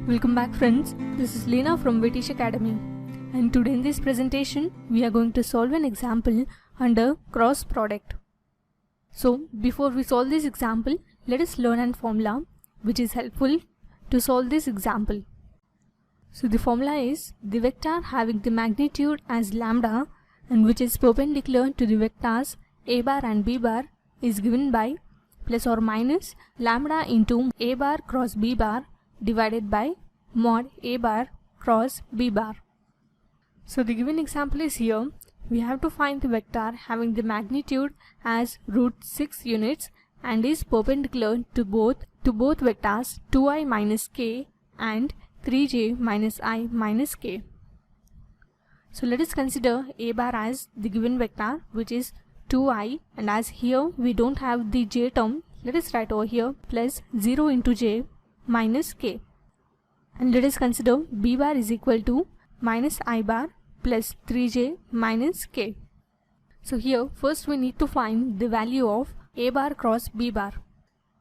Welcome back friends, this is Lena from Vitish Academy, and today in this presentation we are going to solve an example under cross product. So before we solve this example, let us learn a formula which is helpful to solve this example. So the formula is the vector having the magnitude as lambda and which is perpendicular to the vectors a bar and b bar is given by plus or minus lambda into a bar cross b bar divided by mod a bar cross b bar. So the given example is here. We have to find the vector having the magnitude as √6 units and is perpendicular to both vectors 2i minus k and 3j minus I minus k. So let us consider a bar as the given vector which is 2i, and as here we don't have the j term, let us write over here plus 0 into j minus k, and let us consider b bar is equal to minus I bar plus 3j minus k. So here first we need to find the value of a bar cross b bar.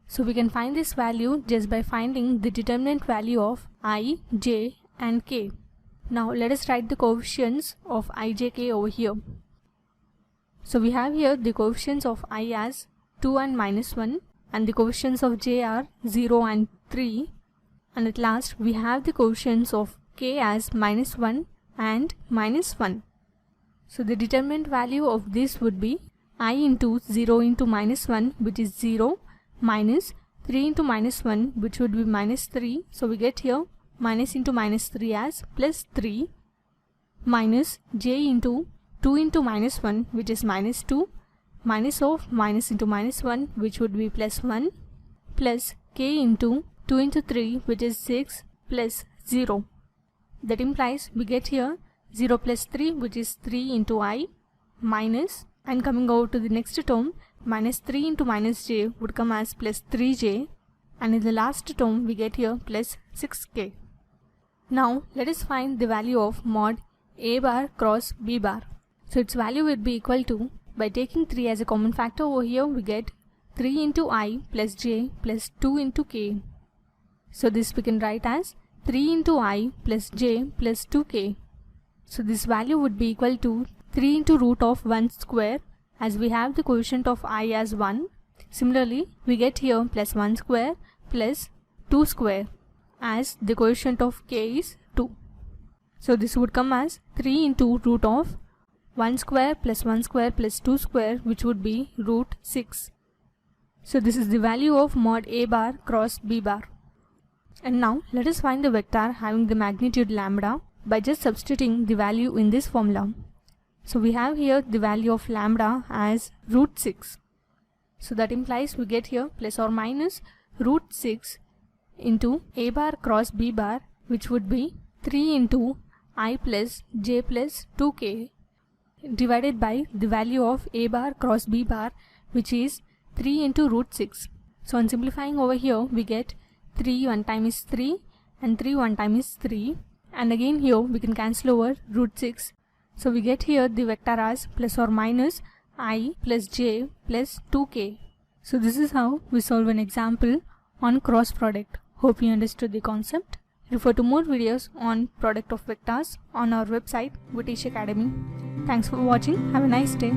So we can find this value just by finding the determinant value of I, j and k. Now let us write the coefficients of I, j, k over here. So we have here the coefficients of I as 2 and minus 1, and the coefficients of j are 0 and 3, and at last we have the coefficients of k as minus 1 and minus 1. So the determinant value of this would be I into 0 into minus 1, which is 0, minus 3 into minus 1, which would be minus 3. So we get here minus into minus 3 as plus 3, minus j into 2 into minus 1, which is minus 2, minus of minus into minus 1, which would be plus 1, plus k into 2 into 3, which is 6, plus 0. That implies we get here 0 plus 3, which is 3 into I, minus, and coming over to the next term, minus 3 into minus j would come as plus 3j, and in the last term we get here plus 6k. Now let us find the value of mod a bar cross b bar. So its value would be equal to, by taking 3 as a common factor over here, we get 3 into I plus j plus 2 into k. So this we can write as 3 into I plus j plus 2k. So this value would be equal to 3 into root of 1 square, as we have the coefficient of I as 1. Similarly, we get here plus 1 square plus 2 square, as the coefficient of k is 2. So this would come as 3 into root of 1 square plus 1 square plus 2 square, which would be √6. So this is the value of mod a bar cross b bar. And now let us find the vector having the magnitude lambda by just substituting the value in this formula. So we have here the value of lambda as √6. So that implies we get here plus or minus √6 into a bar cross b bar, which would be 3 into I plus j plus 2k divided by the value of a bar cross b bar, which is 3 into √6. So on simplifying over here, we get 3 one time is 3 and 3 one time is 3, and again here we can cancel over √6. So we get here the vector as plus or minus I plus j plus 2k. So this is how we solve an example on cross product. Hope you understood the concept. Refer to more videos on product of vectors on our website Vitish Academy. Thanks for watching. Have a nice day.